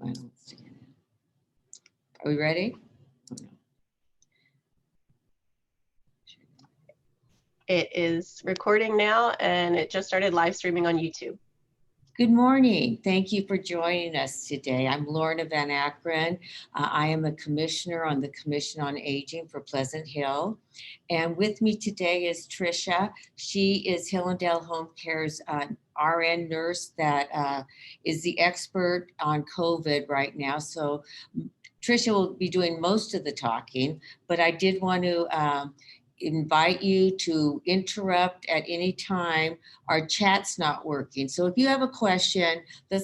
wants to get in. Are we ready? Oh, no. It is recording now, and it just started live streaming on YouTube. Good morning. Thank you for joining us today. I'm Lorna Van Akron. I am a commissioner on the Commission on Aging for Pleasant Hill. And with me today is Tricia. She is Hillendale Home Care's RN nurse that is the expert on COVID right now. So Tricia will be doing most of the talking, but I did want to invite you to interrupt at any time. Our chat's not working. So if you have a question,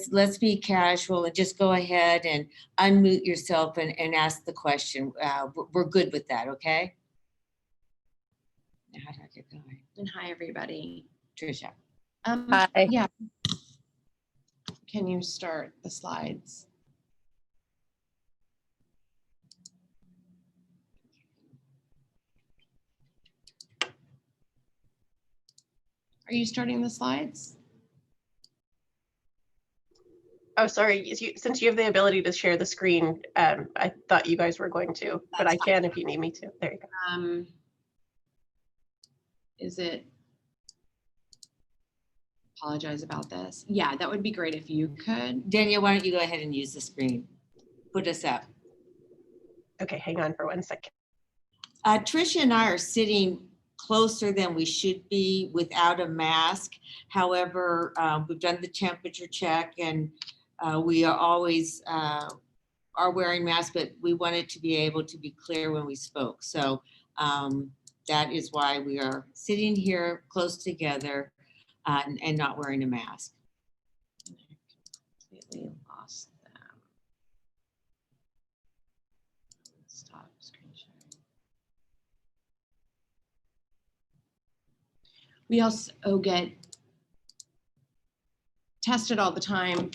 let's be casual and just go ahead and unmute yourself and ask the question. We're good with that, okay? Now, how do I get going? And hi, everybody. Tricia. Hi. Yeah. Can you start the slides? Are you starting the slides? Oh, sorry. Since you have the ability to share the screen, I thought you guys were going to, but I can if you need me to. There you go. Is it? Apologize about this. Yeah, that would be great if you could. Danielle, why don't you go ahead and use the screen? Put us up. Okay, hang on for 1 second. Tricia and I are sitting closer than we should be without a mask. However, we've done the temperature check and we are always are wearing masks, but we wanted to be able to be clear when we spoke. So that is why we are sitting here close together and not wearing a mask. Completely lost them. Stop screen sharing. We also get tested all the time.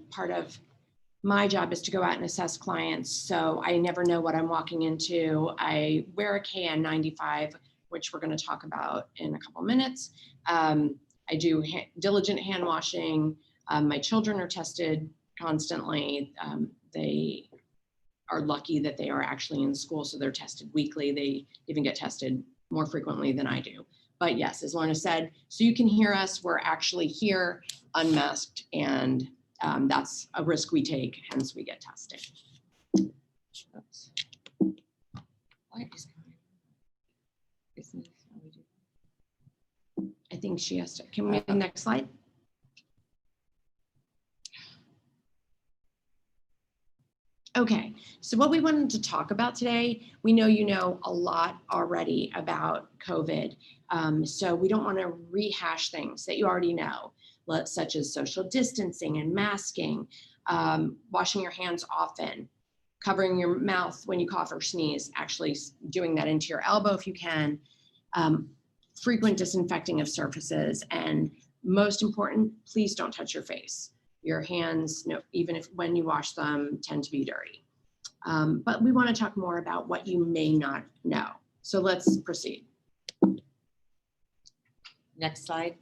Part of my job is to go out and assess clients, so I never know what I'm walking into. I wear a KN95, which we're going to talk about in a couple minutes. I do diligent hand washing. My children are tested constantly. They are lucky that they are actually in school, so they're tested weekly. They even get tested more frequently than I do. But yes, as Lorna said, so you can hear us, we're actually here unmasked, and that's a risk we take, hence we get tested. Oops. What is going on? Isn't this how we do? I think she has to, can we have the next slide? Okay, so what we wanted to talk about today, we know you know a lot already about COVID, so we don't want to rehash things that you already know, such as social distancing and masking, washing your hands often, covering your mouth when you cough or sneeze, actually doing that into your elbow if you can, frequent disinfecting of surfaces, and most important, please don't touch your face. Your hands, even if when you wash them, tend to be dirty. But we want to talk more about what you may not know. So let's proceed. Next slide.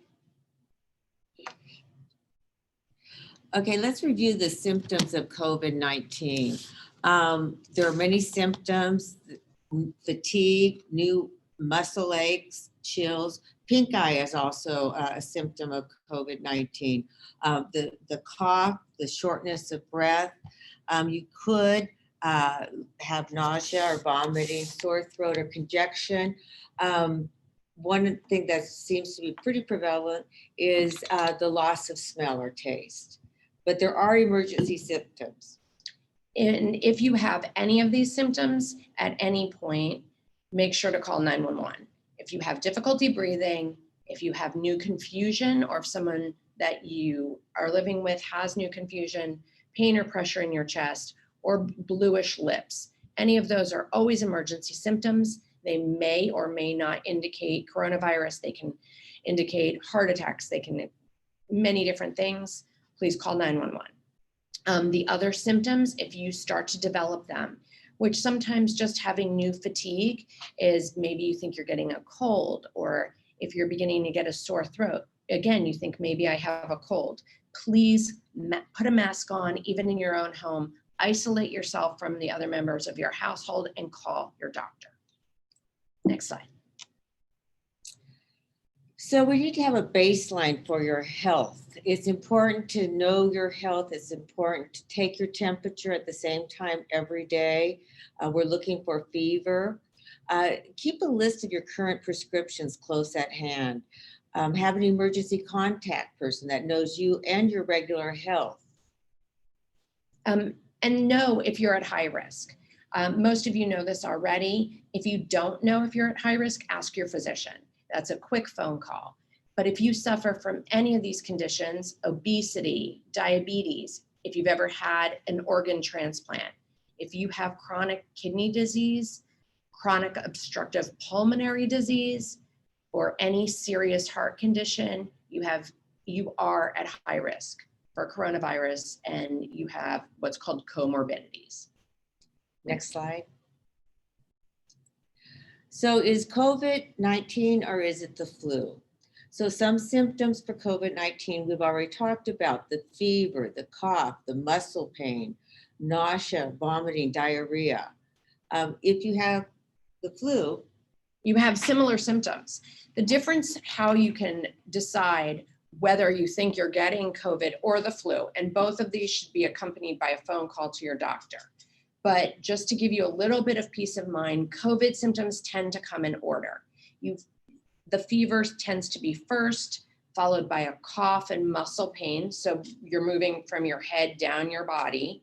Okay, let's review the symptoms of COVID-19. There are many symptoms: fatigue, new muscle aches, chills. Pink eye is also a symptom of COVID-19. The cough, the shortness of breath. You could have nausea or vomiting, sore throat or congestion. One thing that seems to be pretty prevalent is the loss of smell or taste. But there are emergency symptoms. And if you have any of these symptoms at any point, make sure to call 911. If you have difficulty breathing, if you have new confusion, or if someone that you are living with has new confusion, pain or pressure in your chest, or bluish lips, any of those are always emergency symptoms. They may or may not indicate coronavirus. They can indicate heart attacks. They can many different things. Please call 911. The other symptoms, if you start to develop them, which sometimes just having new fatigue is maybe you think you're getting a cold, or if you're beginning to get a sore throat, again, you think maybe I have a cold, please put a mask on, even in your own home. Isolate yourself from the other members of your household and call your doctor. Next slide. So we need to have a baseline for your health. It's important to know your health. It's important to take your temperature at the same time every day. We're looking for fever. Keep a list of your current prescriptions close at hand. Have an emergency contact person that knows you and your regular health. And know if you're at high risk. Most of you know this already. If you don't know if you're at high risk, ask your physician. That's a quick phone call. But if you suffer from any of these conditions, obesity, diabetes, if you've ever had an organ transplant, if you have chronic kidney disease, chronic obstructive pulmonary disease, or any serious heart condition, you are at high risk for coronavirus, and you have what's called comorbidities. Next slide. So is COVID-19 or is it the flu? So some symptoms for COVID-19 we've already talked about: the fever, the cough, the muscle pain, nausea, vomiting, diarrhea. If you have the flu, you have similar symptoms. The difference how you can decide whether you think you're getting COVID or the flu, and both of these should be accompanied by a phone call to your doctor. But just to give you a little bit of peace of mind, COVID symptoms tend to come in order. The fever tends to be first, followed by a cough and muscle pain. So you're moving from your head down your body,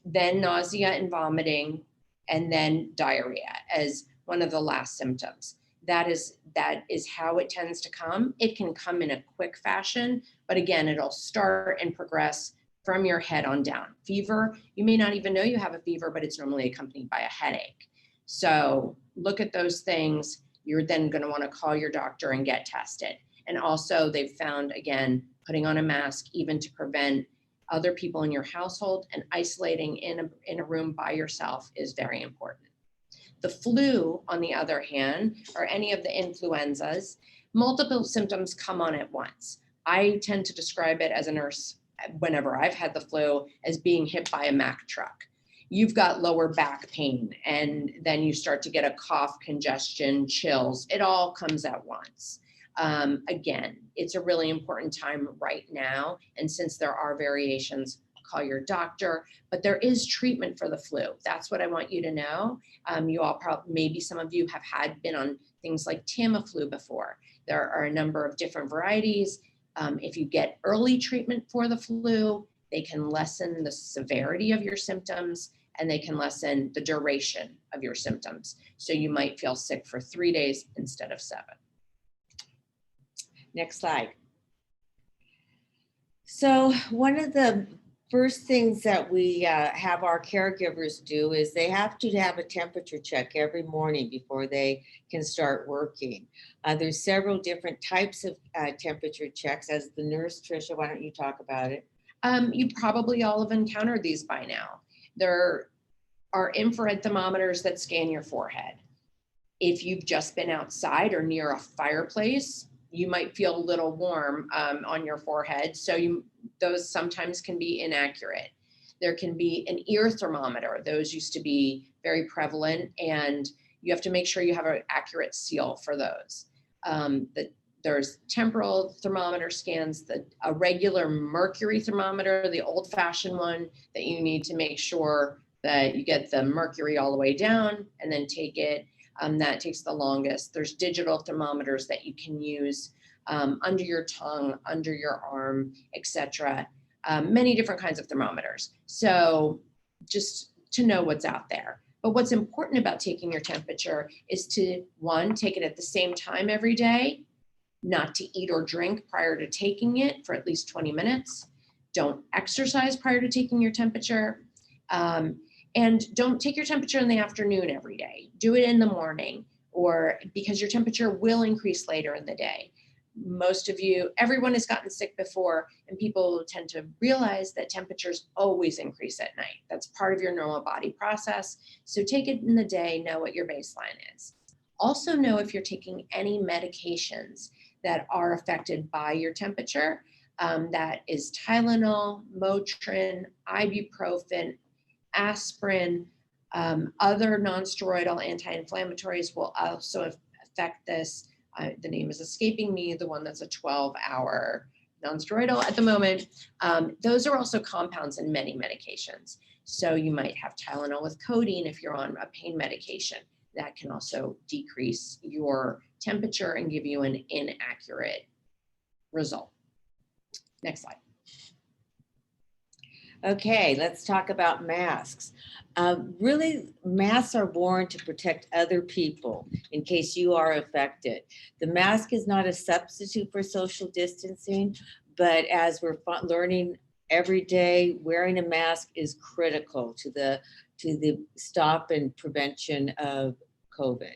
then nausea and vomiting, and then diarrhea as one of the last symptoms. That is how it tends to come. It can come in a quick fashion, but again, it'll start and progress from your head on down. Fever, you may not even know you have a fever, but it's normally accompanied by a headache. So look at those things. You're then going to want to call your doctor and get tested. And also they've found, again, putting on a mask, even to prevent other people in your household, and isolating in a room by yourself is very important. The flu, on the other hand, or any of the influenzas, multiple symptoms come on at once. I tend to describe it as a nurse, whenever I've had the flu, as being hit by a Mack truck. You've got lower back pain, and then you start to get a cough, congestion, chills. It all comes at once. Again, it's a really important time right now. And since there are variations, call your doctor, but there is treatment for the flu. That's what I want you to know. You all probably, maybe some of you have been on things like Tamiflu before. There are a number of different varieties. If you get early treatment for the flu, they can lessen the severity of your symptoms, and they can lessen the duration of your symptoms. So you might feel sick for 3 days instead of 7. Next slide. So one of the first things that we have our caregivers do is they have to have a temperature check every morning before they can start working. There's several different types of temperature checks. As the nurse, Tricia, why don't you talk about it? You probably all have encountered these by now. There are infrared thermometers that scan your forehead. If you've just been outside or near a fireplace, you might feel a little warm on your forehead. So those sometimes can be inaccurate. There can be an ear thermometer. Those used to be very prevalent, and you have to make sure you have an accurate seal for those. There's temporal thermometer scans, a regular mercury thermometer, the old-fashioned one that you need to make sure that you get the mercury all the way down and then take it. That takes the longest. There's digital thermometers that you can use under your tongue, under your arm, etc. Many different kinds of thermometers. So just to know what's out there. But what's important about taking your temperature is to, one, take it at the same time every day, not to eat or drink prior to taking it for at least 20 minutes. Don't exercise prior to taking your temperature. And don't take your temperature in the afternoon every day. Do it in the morning, or because your temperature will increase later in the day. Most of you, everyone has gotten sick before, and people tend to realize that temperatures always increase at night. That's part of your normal body process. So take it in the day, know what your baseline is. Also know if you're taking any medications that are affected by your temperature. That is Tylenol, Motrin, ibuprofen, aspirin. Other non-steroidal anti-inflammatories will also affect this. The name is escaping me, the one that's a 12-hour non-steroidal at the moment. Those are also compounds in many medications. So you might have Tylenol with codeine if you're on a pain medication. That can also decrease your temperature and give you an inaccurate result. Next slide. Okay, let's talk about masks. Really, masks are worn to protect other people in case you are affected. The mask is not a substitute for social distancing, but as we're learning every day, wearing a mask is critical to the stop and prevention of COVID.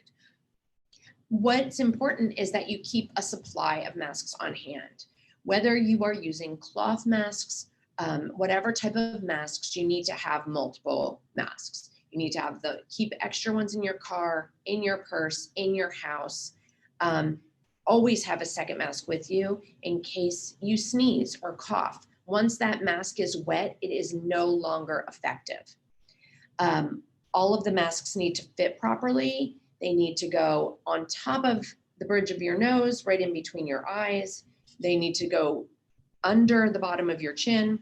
What's important is that you keep a supply of masks on hand. Whether you are using cloth masks, whatever type of masks, you need to have multiple masks. You need to have keep extra ones in your car, in your purse, in your house. Always have a second mask with you in case you sneeze or cough. Once that mask is wet, it is no longer effective. All of the masks need to fit properly. They need to go on top of the bridge of your nose, right in between your eyes. They need to go under the bottom of your chin,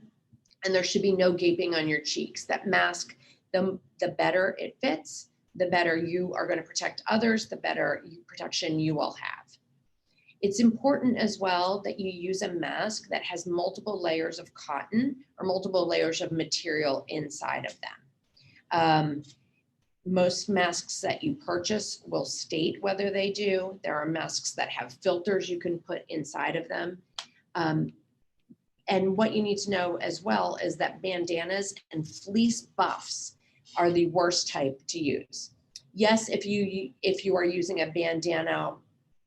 and there should be no gaping on your cheeks. That mask, the better it fits, the better you are going to protect others, the better protection you will have. It's important as well that you use a mask that has multiple layers of cotton or multiple layers of material inside of them. Most masks that you purchase will state whether they do. There are masks that have filters you can put inside of them. And what you need to know as well is that bandanas and fleece buffs are the worst type to use. Yes, if you are using a bandana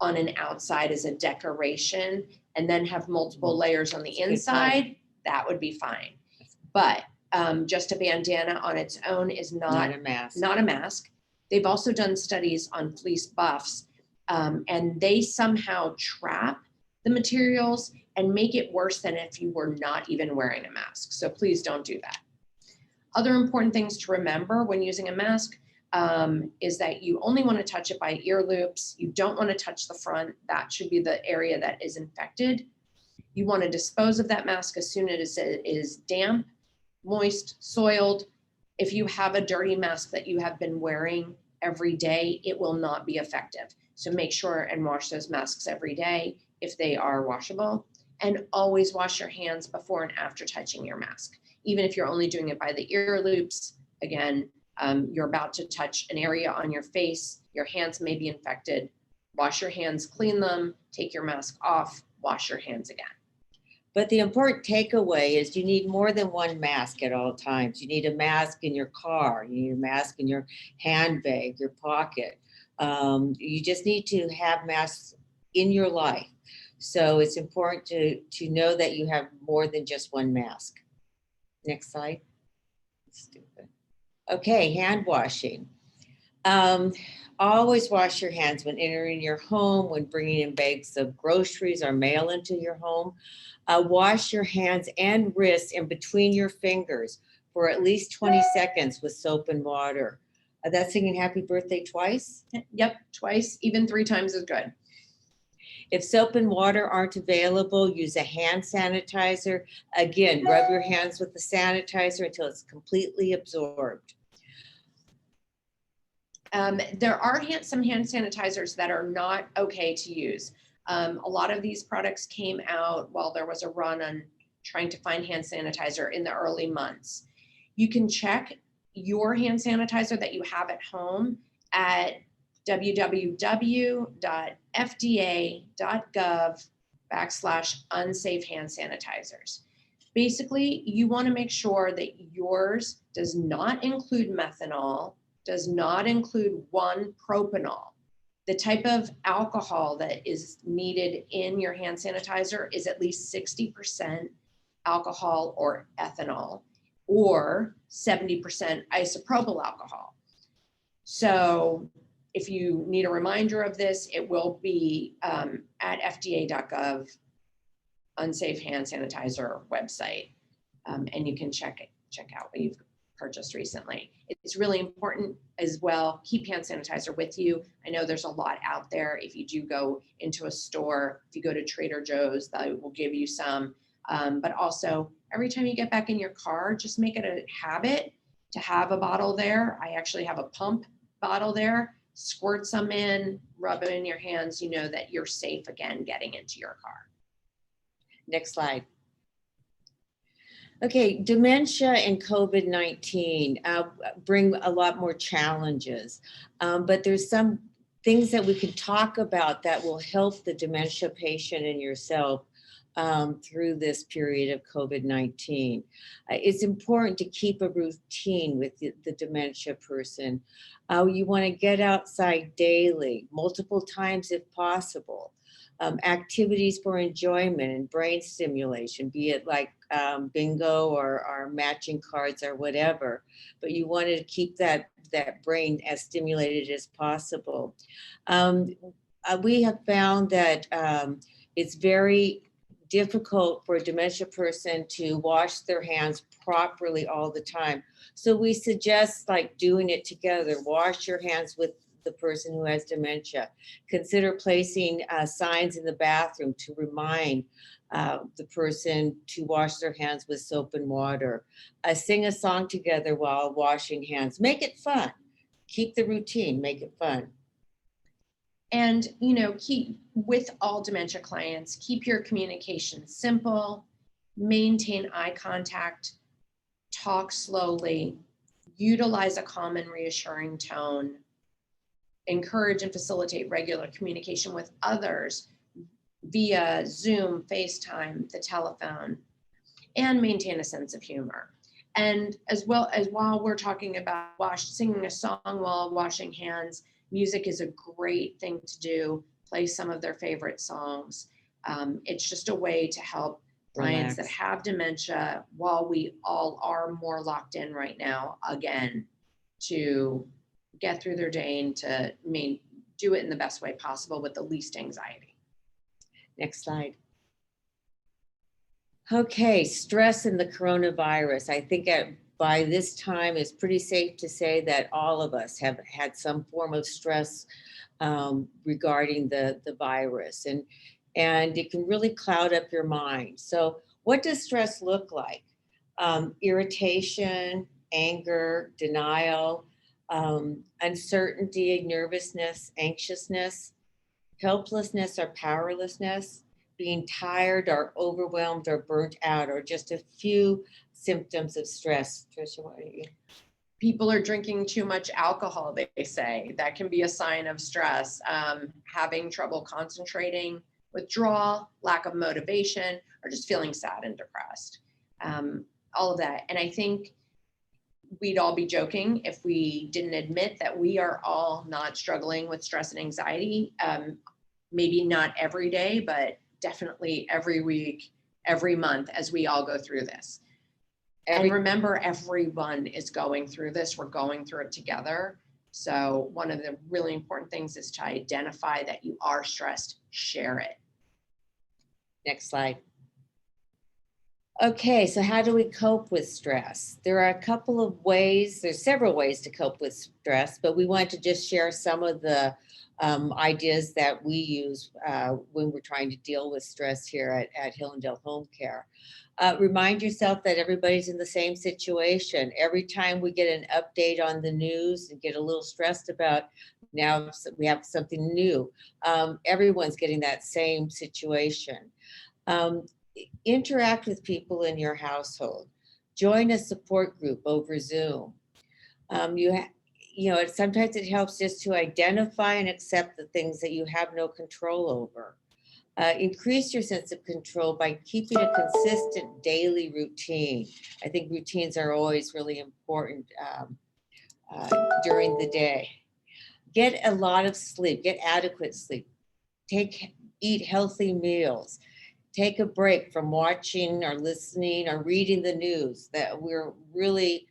on an outside as a decoration and then have multiple layers on the inside, that would be fine. But just a bandana on its own is not a mask. They've also done studies on fleece buffs, and they somehow trap the materials and make it worse than if you were not even wearing a mask. So please don't do that. Other important things to remember when using a mask is that you only want to touch it by ear loops. You don't want to touch the front. That should be the area that is infected. You want to dispose of that mask as soon as it is damp, moist, soiled. If you have a dirty mask that you have been wearing every day, it will not be effective. So make sure and wash those masks every day if they are washable, and always wash your hands before and after touching your mask. Even if you're only doing it by the ear loops, again, you're about to touch an area on your face, your hands may be infected. Wash your hands, clean them, take your mask off, wash your hands again. But the important takeaway is you need more than one mask at all times. You need a mask in your car, you need a mask in your handbag, your pocket. You just need to have masks in your life. So it's important to know that you have more than just one mask. Next slide. Stupid. Okay, hand washing. Always wash your hands when entering your home, when bringing in bags of groceries or mail into your home. Wash your hands and wrists in between your fingers for at least 20 seconds with soap and water. That's singing happy birthday twice? Yep, twice, even 3 times is good. If soap and water aren't available, use a hand sanitizer. Again, rub your hands with the sanitizer until it's completely absorbed. There are some hand sanitizers that are not okay to use. A lot of these products came out while there was a run on trying to find hand sanitizer in the early months. You can check your hand sanitizer that you have at home at www.fda.gov/unsafe hand sanitizers. Basically, you want to make sure that yours does not include methanol, does not include 1-propanol. The type of alcohol that is needed in your hand sanitizer is at least 60% alcohol or ethanol, or 70% isopropyl alcohol. So if you need a reminder of this, it will be at fda.gov unsafe hand sanitizer website, and you can check out what you've purchased recently. It's really important as well. Keep hand sanitizer with you. I know there's a lot out there. If you do go into a store, if you go to Trader Joe's, they will give you some. But also, every time you get back in your car, just make it a habit to have a bottle there. I actually have a pump bottle there. Squirt some in, rub it in your hands. You know that you're safe again getting into your car. Next slide. Okay, dementia and COVID-19 bring a lot more challenges, but there's some things that we can talk about that will help the dementia patient and yourself through this period of COVID-19. It's important to keep a routine with the dementia person. You want to get outside daily, multiple times if possible. Activities for enjoyment and brain stimulation, be it like bingo or matching cards or whatever, but you want to keep that brain as stimulated as possible. We have found that it's very difficult for a dementia person to wash their hands properly all the time. So we suggest like doing it together. Wash your hands with the person who has dementia. Consider placing signs in the bathroom to remind the person to wash their hands with soap and water. Sing a song together while washing hands. Make it fun. Keep the routine, make it fun. And, keep with all dementia clients, keep your communication simple, maintain eye contact, talk slowly, utilize a calm and reassuring tone, encourage and facilitate regular communication with others via Zoom, FaceTime, the telephone, and maintain a sense of humor. And as well as while we're talking about singing a song while washing hands, music is a great thing to do. Play some of their favorite songs. It's just a way to help clients that have dementia while we all are more locked in right now, again, to get through their day and to do it in the best way possible with the least anxiety. Next slide. Okay, stress in the coronavirus. I think by this time it's pretty safe to say that all of us have had some form of stress regarding the virus, and it can really cloud up your mind. So what does stress look like? Irritation, anger, denial, uncertainty, nervousness, anxiousness, helplessness or powerlessness, being tired or overwhelmed or burnt out, or just a few symptoms of stress. Tricia, what are you? People are drinking too much alcohol, they say. That can be a sign of stress. Having trouble concentrating, withdrawal, lack of motivation, or just feeling sad and depressed. All of that. And I think we'd all be joking if we didn't admit that we are all not struggling with stress and anxiety. Maybe not every day, but definitely every week, every month, as we all go through this. And remember, everyone is going through this. We're going through it together. So one of the really important things is to identify that you are stressed, share it. Next slide. Okay, so how do we cope with stress? There are a couple of ways, there's several ways to cope with stress, but we want to just share some of the ideas that we use when we're trying to deal with stress here at Hillendale Home Care. Remind yourself that everybody's in the same situation. Every time we get an update on the news and get a little stressed about now we have something new, everyone's getting that same situation. Interact with people in your household. Join a support group over Zoom. Sometimes it helps just to identify and accept the things that you have no control over. Increase your sense of control by keeping a consistent daily routine. I think routines are always really important during the day. Get a lot of sleep, get adequate sleep. Eat healthy meals. Take a break from watching or listening or reading the news that we're really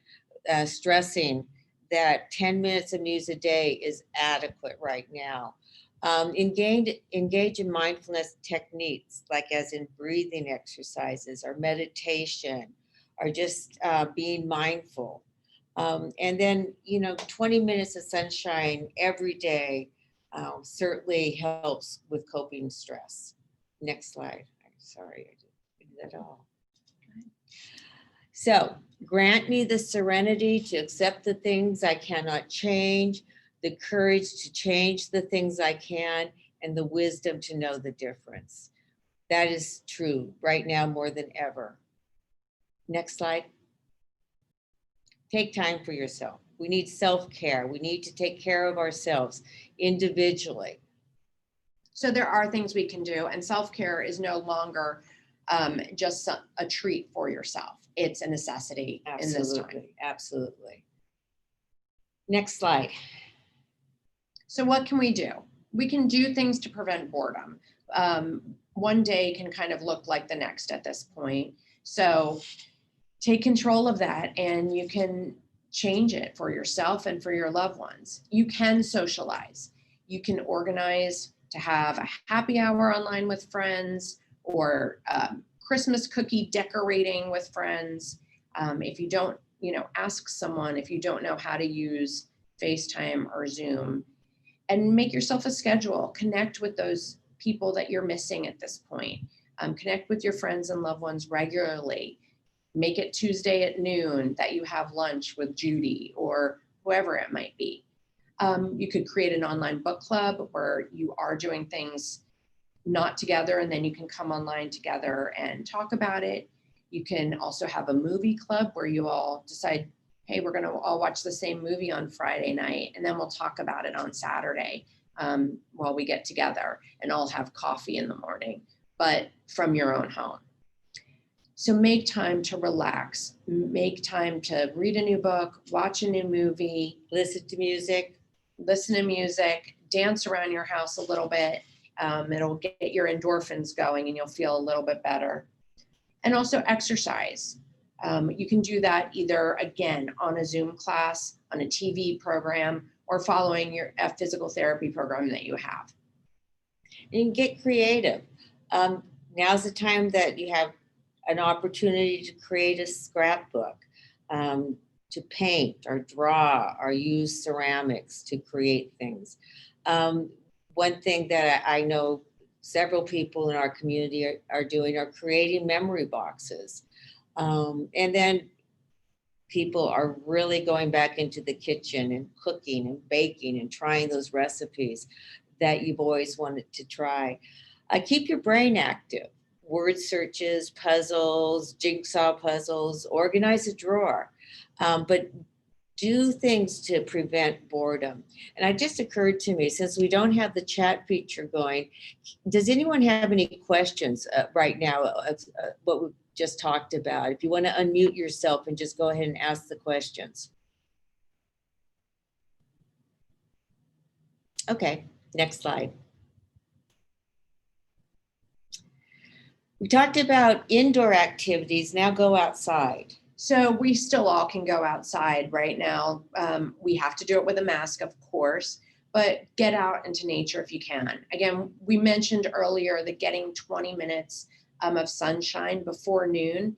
stressing that 10 minutes of news a day is adequate right now. Engage in mindfulness techniques, like as in breathing exercises or meditation, or just being mindful. And then, 20 minutes of sunshine every day certainly helps with coping stress. Next slide. I'm sorry, I didn't do that all. So, grant me the serenity to accept the things I cannot change, the courage to change the things I can, and the wisdom to know the difference. That is true right now more than ever. Next slide. Take time for yourself. We need self-care. We need to take care of ourselves individually. So there are things we can do, and self-care is no longer just a treat for yourself. It's a necessity in this time. Absolutely. Next slide. So what can we do? We can do things to prevent boredom. One day can kind of look like the next at this point. So take control of that, and you can change it for yourself and for your loved ones. You can socialize. You can organize to have a happy hour online with friends, or Christmas cookie decorating with friends. If you don't, ask someone if you don't know how to use FaceTime or Zoom, and make yourself a schedule. Connect with those people that you're missing at this point. Connect with your friends and loved ones regularly. Make it Tuesday at noon that you have lunch with Judy or whoever it might be. You could create an online book club where you are doing things not together, and then you can come online together and talk about it. You can also have a movie club where you all decide, hey, we're going to all watch the same movie on Friday night, and then we'll talk about it on Saturday while we get together, and all have coffee in the morning, but from your own home. So make time to relax, make time to read a new book, watch a new movie, Listen to music, dance around your house a little bit. It'll get your endorphins going and you'll feel a little bit better. And also exercise. You can do that either, again, on a Zoom class, on a TV program, or following a physical therapy program that you have. and get creative. Now's the time that you have an opportunity to create a scrapbook, to paint or draw or use ceramics to create things. One thing that I know several people in our community are doing are creating memory boxes. And then people are really going back into the kitchen and cooking and baking and trying those recipes that you've always wanted to try. Keep your brain active. Word searches, puzzles, jigsaw puzzles, organize a drawer. But do things to prevent boredom. And it just occurred to me, since we don't have the chat feature going, does anyone have any questions right now of what we just talked about? If you want to unmute yourself and just go ahead and ask the questions. Okay, next slide. We talked about indoor activities, now go outside. So we still all can go outside right now. We have to do it with a mask, of course, but get out into nature if you can. Again, we mentioned earlier that getting 20 minutes of sunshine before noon,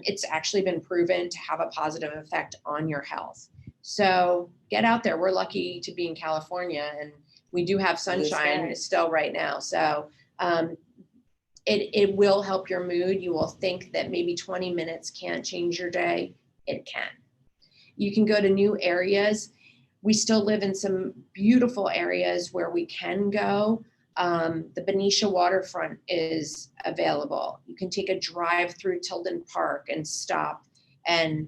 it's actually been proven to have a positive effect on your health. So get out there. We're lucky to be in California, and we do have sunshine still right now. So it will help your mood. You will think that maybe 20 minutes can't change your day. It can. You can go to new areas. We still live in some beautiful areas where we can go. The Benicia waterfront is available. You can take a drive through Tilden Park and stop and,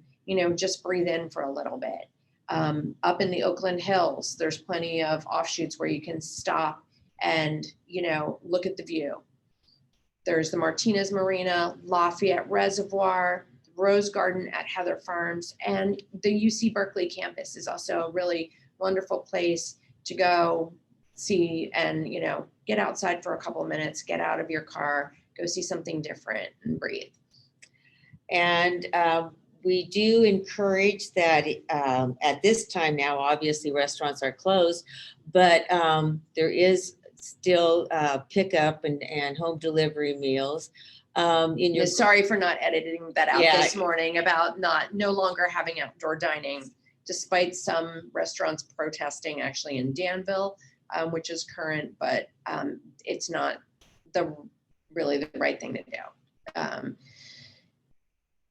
just breathe in for a little bit. Up in the Oakland Hills, there's plenty of offshoots where you can stop and, look at the view. There's the Martinez Marina, Lafayette Reservoir, Rose Garden at Heather Farms, and the UC Berkeley campus is also a really wonderful place to go see and, get outside for a couple of minutes, get out of your car, go see something different and breathe. And We do encourage that at this time now, obviously restaurants are closed, but there is still pickup and home delivery meals. In your Sorry for not editing that out Yeah. this morning about no longer having outdoor dining, despite some restaurants protesting actually in Danville, which is current, but it's not really the right thing to do.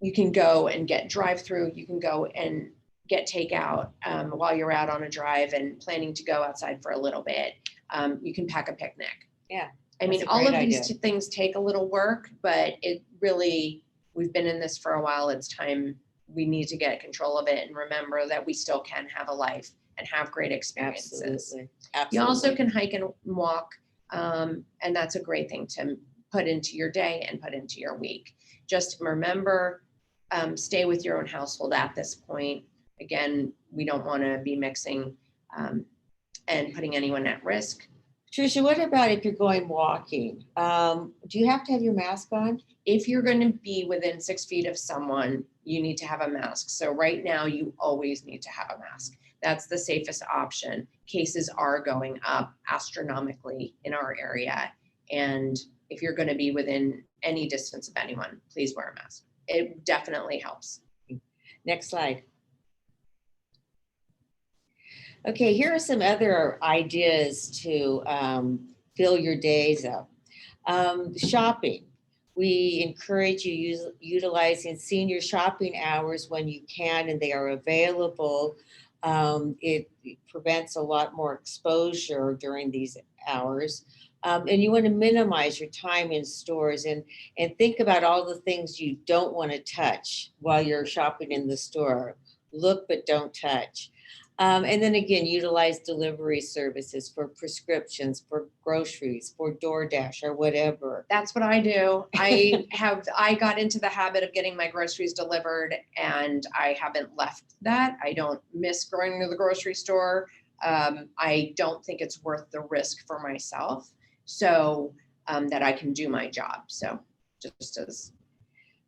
You can go and get drive-through, you can go and get takeout while you're out on a drive and planning to go outside for a little bit. You can pack a picnic. Yeah. I mean, That's a all of great these idea. things take a little work, but it really, we've been in this for a while. It's time, we need to get control of it and remember that we still can have a life and have great experiences. Absolutely. You also Absolutely. can hike and walk, and that's a great thing to put into your day and put into your week. Just remember, stay with your own household at this point. Again, we don't want to be mixing and putting anyone at risk. Tricia, what about if you're going walking? Do you have to have your mask on? If you're going to be within 6 feet of someone, you need to have a mask. So right now, you always need to have a mask. That's the safest option. Cases are going up astronomically in our area. And if you're going to be within any distance of anyone, please wear a mask. It definitely helps. Next slide. Okay, here are some other ideas to fill your days up. Shopping. We encourage you utilizing senior shopping hours when you can and they are available. It prevents a lot more exposure during these hours. And you want to minimize your time in stores and think about all the things you don't want to touch while you're shopping in the store. Look, but don't touch. And then again, utilize delivery services for prescriptions, for groceries, for DoorDash or whatever. That's what I do. I got into the habit of getting my groceries delivered and I haven't left that. I don't miss going to the grocery store. I don't think it's worth the risk for myself so that I can do my job. So just as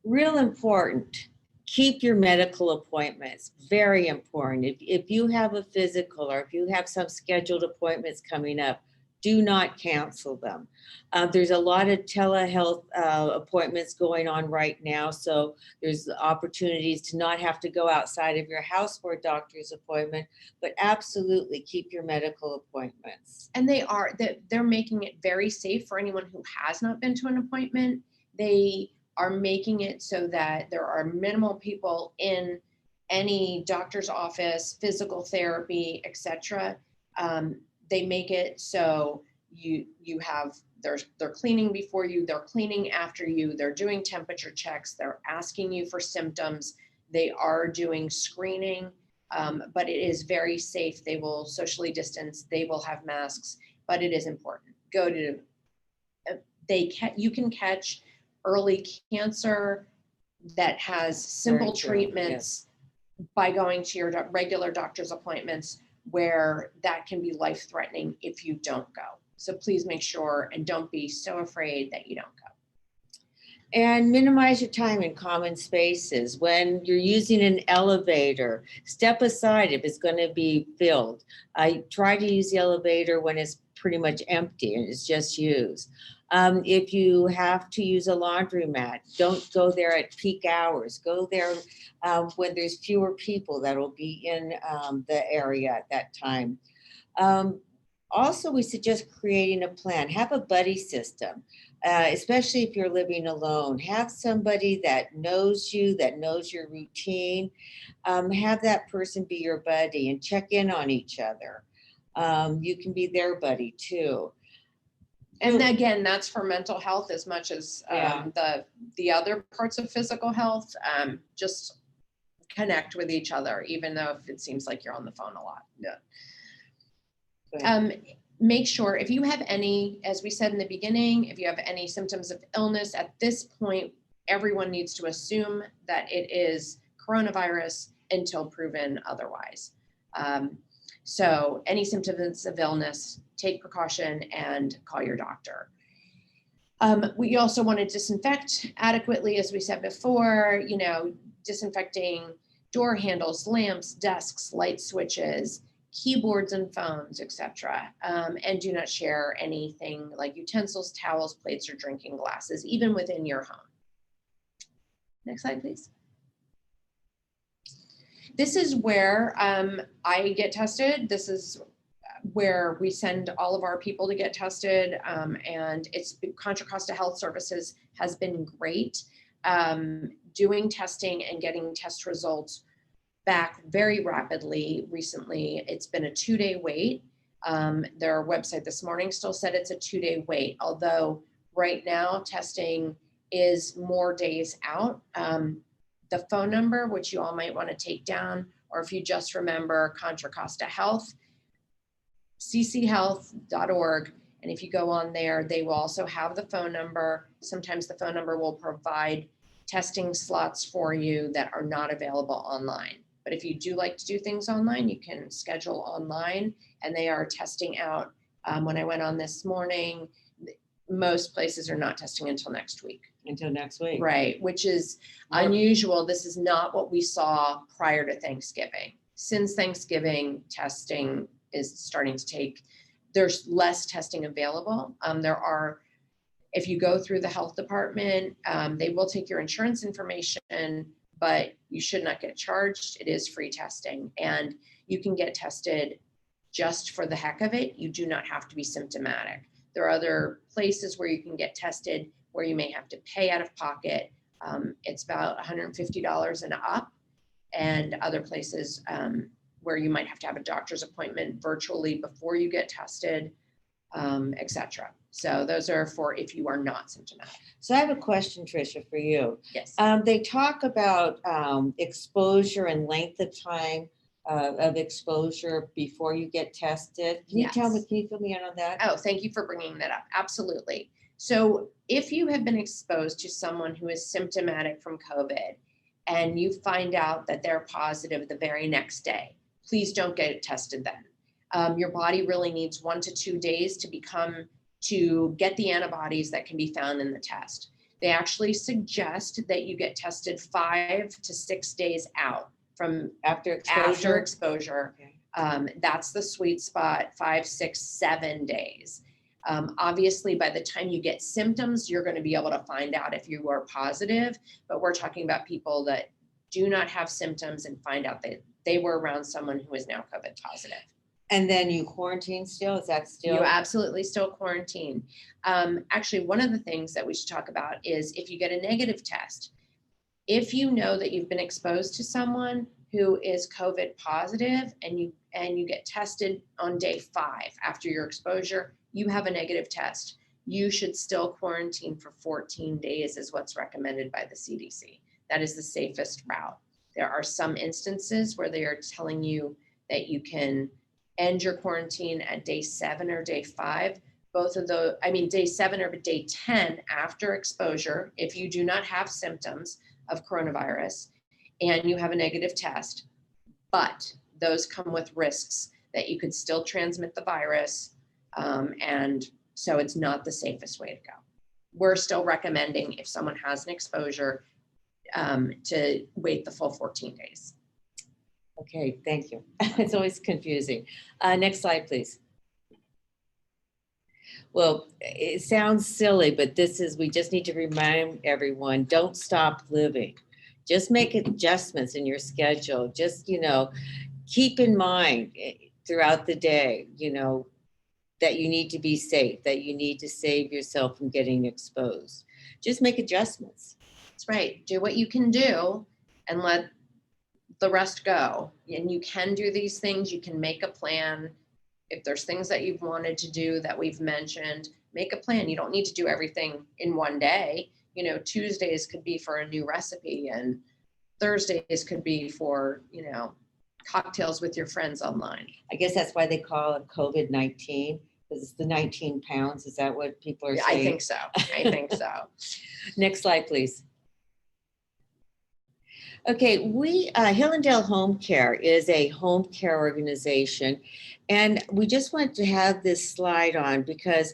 real important. Keep your medical appointments, very important. If you have a physical or if you have some scheduled appointments coming up, do not cancel them. There's a lot of telehealth appointments going on right now. So there's opportunities to not have to go outside of your house for a doctor's appointment, but absolutely keep your medical appointments. And they're making it very safe for anyone who has not been to an appointment. They are making it so that there are minimal people in any doctor's office, physical therapy, etc. They make it so you have they're cleaning before you, they're cleaning after you, they're doing temperature checks, they're asking you for symptoms, they are doing screening, but it is very safe. They will socially distance, they will have masks, but it is important. You can catch early cancer that has simple treatments by going to your regular doctor's appointments where that can be life-threatening if you don't go. So please make sure and don't be so afraid that you don't go. And minimize your time in common spaces. When you're using an elevator, step aside if it's going to be filled. I try to use the elevator when it's pretty much empty and it's just used. If you have to use a laundromat, don't go there at peak hours. Go there when there's fewer people that will be in the area at that time. Also, we suggest creating a plan. Have a buddy system, especially if you're living alone. Have somebody that knows you, that knows your routine. Have that person be your buddy and check in on each other. You can be their buddy too. And again, that's for mental health as much as the other parts of physical health. Just connect with each other, even though if it seems like you're on the phone a lot. Yeah. Make sure if you have any, as we said in the beginning, if you have any symptoms of illness at this point, everyone needs to assume that it is coronavirus until proven otherwise. So any symptoms of illness, take precaution and call your doctor. We also want to disinfect adequately, as we said before. disinfecting door handles, lamps, desks, light switches, keyboards and phones, etc. And do not share anything like utensils, towels, plates, or drinking glasses, even within your home. Next slide, please. This is where I get tested. This is where we send all of our people to get tested, and it's Contra Costa Health Services has been great doing testing and getting test results back very rapidly recently. It's been a 2-day wait. Their website this morning still said it's a 2-day wait, although right now testing is more days out. The phone number, which you all might want to take down, or if you just remember Contra Costa Health, cchealth.org. And if you go on there, they will also have the phone number. Sometimes the phone number will provide testing slots for you that are not available online. But if you do like to do things online, you can schedule online, and they are testing out. When I went on this morning, most places are not testing until next week. Until next week. Right, which is unusual. This is not what we saw prior to Thanksgiving. Since Thanksgiving, testing is starting to take, there's less testing available. If you go through the health department, they will take your insurance information, but you should not get charged. It is free testing, and you can get tested just for the heck of it. You do not have to be symptomatic. There are other places where you can get tested where you may have to pay out of pocket. It's about $150 and up, and other places where you might have to have a doctor's appointment virtually before you get tested, etc. So those are for if you are not symptomatic. So I have a question, Tricia, for you. Yes. They talk about exposure and length of time of exposure before you get tested. Can you tell me, Yes. can you fill me in on that? Oh, thank you for bringing that up. Absolutely. So if you have been exposed to someone who is symptomatic from COVID and you find out that they're positive the very next day, please don't get tested then. Your body really needs 1 to 2 days to get the antibodies that can be found in the test. They actually suggest that you get tested 5 to 6 days out from After exposure? Okay. That's the sweet spot, 5, 6, 7 days. Obviously, by the time you get symptoms, you're going to be able to find out if you are positive, but we're talking about people that do not have symptoms and find out that they were around someone who is now COVID positive. And then you quarantine still? Is that still? You absolutely still quarantine. Actually, one of the things that we should talk about is if you get a negative test, if you know that you've been exposed to someone who is COVID positive and you get tested on day 5 after your exposure, you have a negative test, you should still quarantine for 14 days is what's recommended by the CDC. That is the safest route. There are some instances where they are telling you that you can end your quarantine at day 7 or day 5. Both of those, day 7 or day 10 after exposure, if you do not have symptoms of coronavirus and you have a negative test, but those come with risks that you could still transmit the virus. And so it's not the safest way to go. We're still recommending if someone has an exposure to wait the full 14 days. Okay, thank you. It's always confusing. Next slide, please. Well, it sounds silly, but we just need to remind everyone, don't stop living. Just make adjustments in your schedule. Just, keep in mind throughout the day, that you need to be safe, that you need to save yourself from getting exposed. Just make adjustments. That's right. Do what you can do and let the rest go. And you can do these things. You can make a plan. If there's things that you've wanted to do that we've mentioned, make a plan. You don't need to do everything in one day. Tuesdays could be for a new recipe, and Thursdays could be for, cocktails with your friends online. I guess that's why they call it COVID-19, because it's the 19 pounds. Is that what people are saying? I think so. Next slide, please. Okay, Hillendale Home Care is a home care organization, and we just wanted to have this slide on because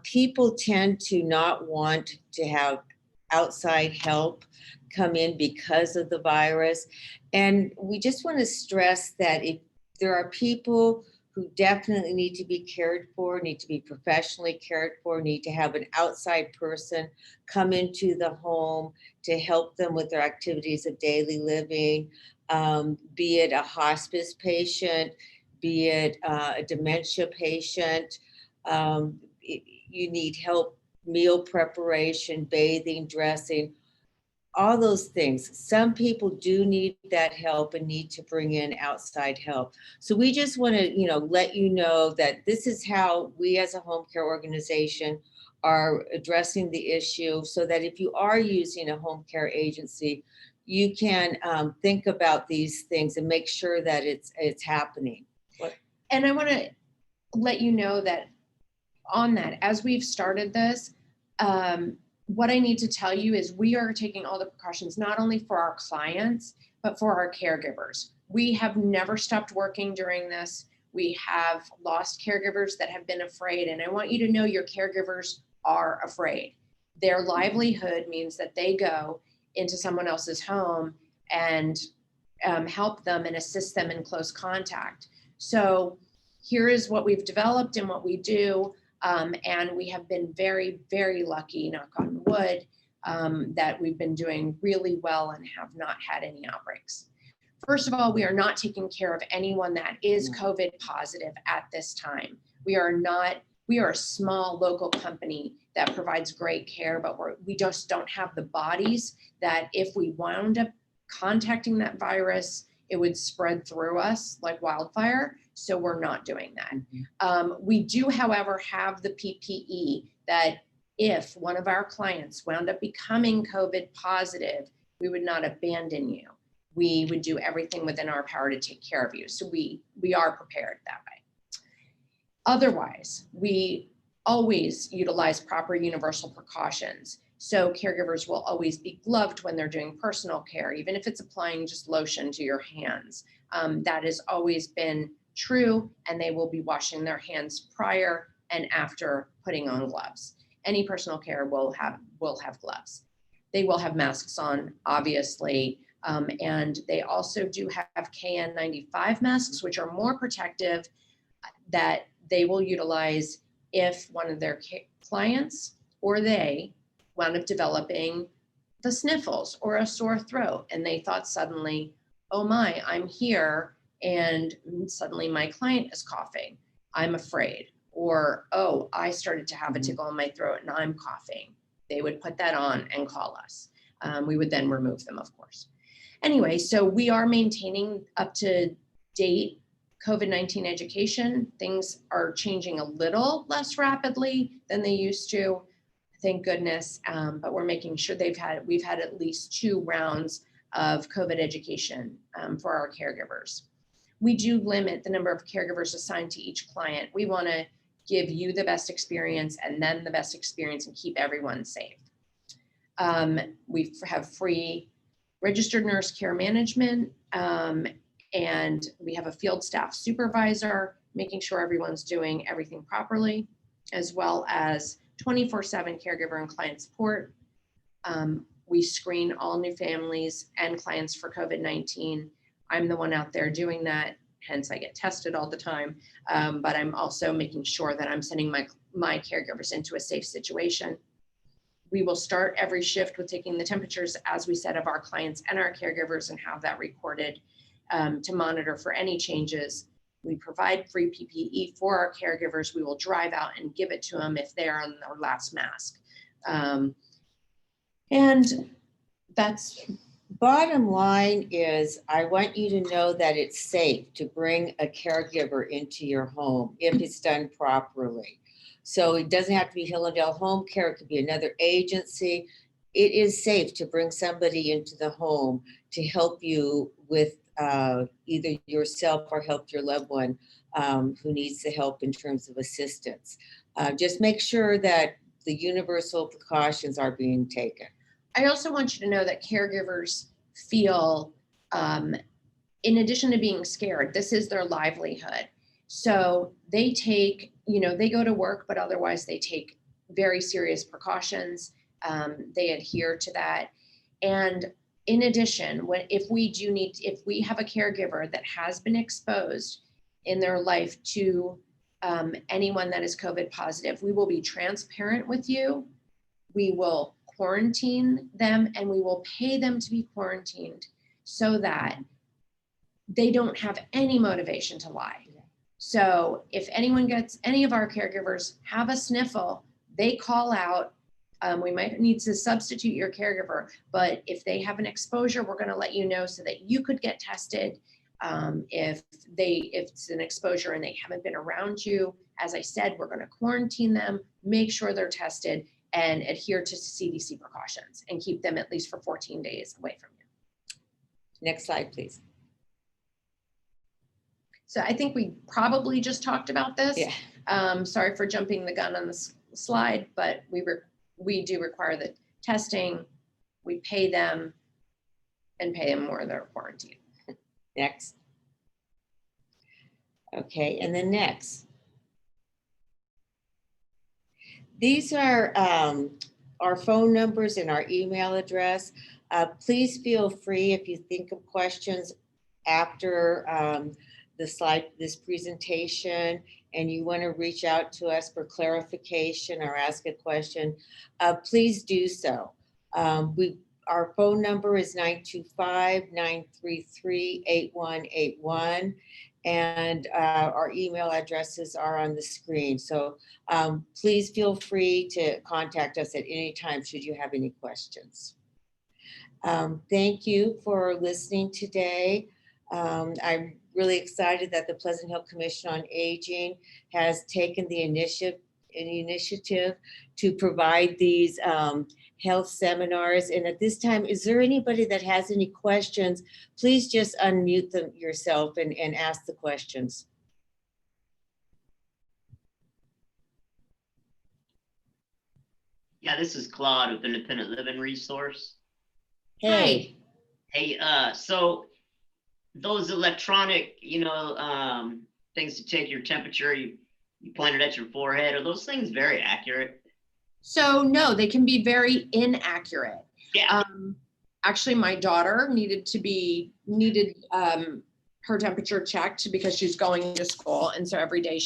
people tend to not want to have outside help come in because of the virus. And we just want to stress that if there are people who definitely need to be cared for, need to be professionally cared for, need to have an outside person come into the home to help them with their activities of daily living, be it a hospice patient, be it a dementia patient, you need help, meal preparation, bathing, dressing, all those things. Some people do need that help and need to bring in outside help. So we just want to, let you know that this is how we as a home care organization are addressing the issue, so that if you are using a home care agency, you can think about these things and make sure that it's happening. And I want to let you know that on that, as we've started this, what I need to tell you is we are taking all the precautions, not only for our clients, but for our caregivers. We have never stopped working during this. We have lost caregivers that have been afraid. And I want you to know your caregivers are afraid. Their livelihood means that they go into someone else's home and help them and assist them in close contact. So here is what we've developed and what we do. And we have been very, very lucky, knock on wood, that we've been doing really well and have not had any outbreaks. First of all, we are not taking care of anyone that is COVID positive at this time. We are a small local company that provides great care, but we just don't have the bodies that if we wound up contacting that virus, it would spread through us like wildfire. So we're not doing that. We do, however, have the PPE that if one of our clients wound up becoming COVID positive, we would not abandon you. We would do everything within our power to take care of you. So we are prepared that way. Otherwise, we always utilize proper universal precautions. So caregivers will always be gloved when they're doing personal care, even if it's applying just lotion to your hands. That has always been true, and they will be washing their hands prior and after putting on gloves. Any personal care will have gloves. They will have masks on, obviously, and they also do have KN95 masks, which are more protective, that they will utilize if one of their clients or they wound up developing the sniffles or a sore throat, and they thought suddenly, oh my, I'm here, and suddenly my client is coughing, I'm afraid. Or, oh, I started to have a tickle in my throat and I'm coughing. They would put that on and call us. We would then remove them, of course. Anyway, so we are maintaining up to date COVID-19 education. Things are changing a little less rapidly than they used to, thank goodness, but we're making sure we've had at least 2 rounds of COVID education for our caregivers. We do limit the number of caregivers assigned to each client. We want to give you the best experience and then the best experience and keep everyone safe. We have free registered nurse care management, and we have a field staff supervisor, making sure everyone's doing everything properly, as well as 24/7 caregiver and client support. We screen all new families and clients for COVID-19. I'm the one out there doing that, hence I get tested all the time, but I'm also making sure that I'm sending my caregivers into a safe situation. We will start every shift with taking the temperatures, as we said, of our clients and our caregivers, and have that recorded to monitor for any changes. We provide free PPE for our caregivers. We will drive out and give it to them if they're on their last mask. And that's bottom line is, I want you to know that it's safe to bring a caregiver into your home if it's done properly. So it doesn't have to be Hillendale Home Care. It could be another agency. It is safe to bring somebody into the home to help you with either yourself or help your loved one who needs the help in terms of assistance. Just make sure that the universal precautions are being taken. I also want you to know that caregivers feel, in addition to being scared, this is their livelihood. So they take, they go to work, but otherwise they take very serious precautions. They adhere to that. And in addition, if we have a caregiver that has been exposed in their life to anyone that is COVID positive, we will be transparent with you. We will quarantine them and we will pay them to be quarantined so that they don't have any motivation to lie. So if any of our caregivers have a sniffle, they call out. We might need to substitute your caregiver, but if they have an exposure, we're going to let you know so that you could get tested. If it's an exposure and they haven't been around you, as I said, we're going to quarantine them, make sure they're tested, and adhere to CDC precautions and keep them at least for 14 days away from you. Next slide, please. So I think we probably just talked about this. Yeah. Sorry for jumping the gun on the slide, but we do require the testing. We pay them and pay them more than quarantine. Next. Okay, and then next. These are our phone numbers and our email address. Please feel free if you think of questions after this presentation and you want to reach out to us for clarification or ask a question, please do so. Our phone number is 925-933-8181. And our email addresses are on the screen. So please feel free to contact us at any time should you have any questions. Thank you for listening today. I'm really excited that the Pleasant Hill Commission on Aging has taken the initiative to provide these health seminars. And at this time, is there anybody that has any questions? Please just unmute yourself and ask the questions. Yeah, this is Claude with Independent Living Resource. Hey. Hey, so those electronic, things to take your temperature, you pointed at your forehead, are those things very accurate? So no, they can be very inaccurate. Yeah. Actually, my daughter needed her temperature checked because she's going to school, and so every day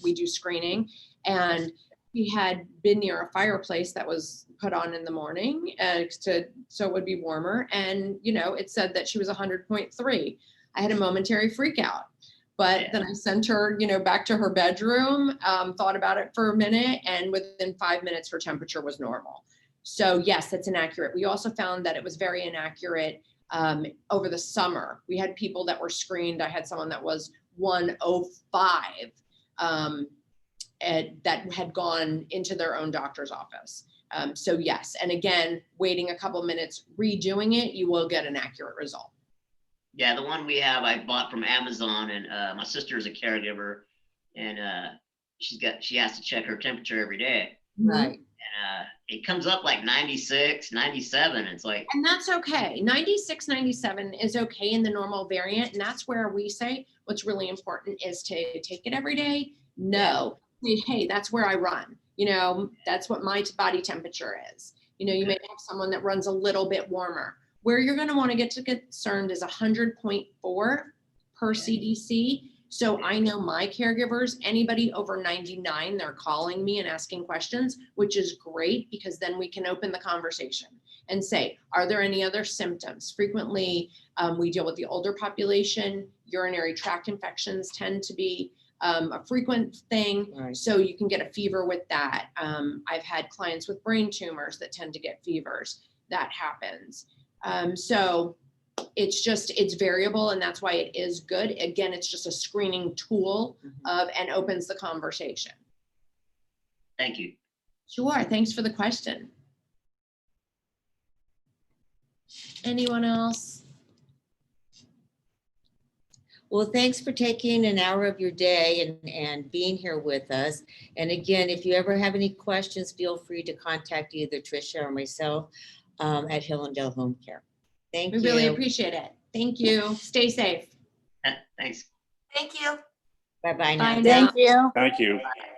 we do screening, and she had been near a fireplace that was put on in the morning so it would be warmer, and it said that she was 100.3. I had a momentary freak out. But then I sent her, back to her bedroom, thought about it for a minute, and within 5 minutes, her temperature was normal. So yes, that's inaccurate. We also found that it was very inaccurate over the summer. We had people that were screened. I had someone that was 105 that had gone into their own doctor's office. So yes, and again, waiting a couple minutes, redoing it, you will get an accurate result. Yeah, the one we have, I bought from Amazon, and my sister is a caregiver, and she has to check her temperature every day. Right. And it comes up like 96, 97. It's like, and that's okay. 96, 97 is okay in the normal variant. And that's where we say what's really important is to take it every day. No, hey, that's where I run. That's what my body temperature is. You may have someone that runs a little bit warmer. Where you're going to want to get concerned is 100.4 per CDC. So I know my caregivers, anybody over 99, they're calling me and asking questions, which is great because then we can open the conversation and say, are there any other symptoms? Frequently, we deal with the older population. Urinary tract infections tend to be a frequent thing. Right. So you can get a fever with that. I've had clients with brain tumors that tend to get fevers. That happens. So it's variable, and that's why it is good. Again, it's just a screening tool and opens the conversation. Thank you. Sure. Thanks for the question. Anyone else? Well, thanks for taking an hour of your day and being here with us. And again, if you ever have any questions, feel free to contact either Tricia or myself at Hill and Dale Home Care. Thank you. We really appreciate it. Thank you. Stay safe. Thanks. Thank you. Bye-bye now. Bye now. Thank you. Thank you. Bye.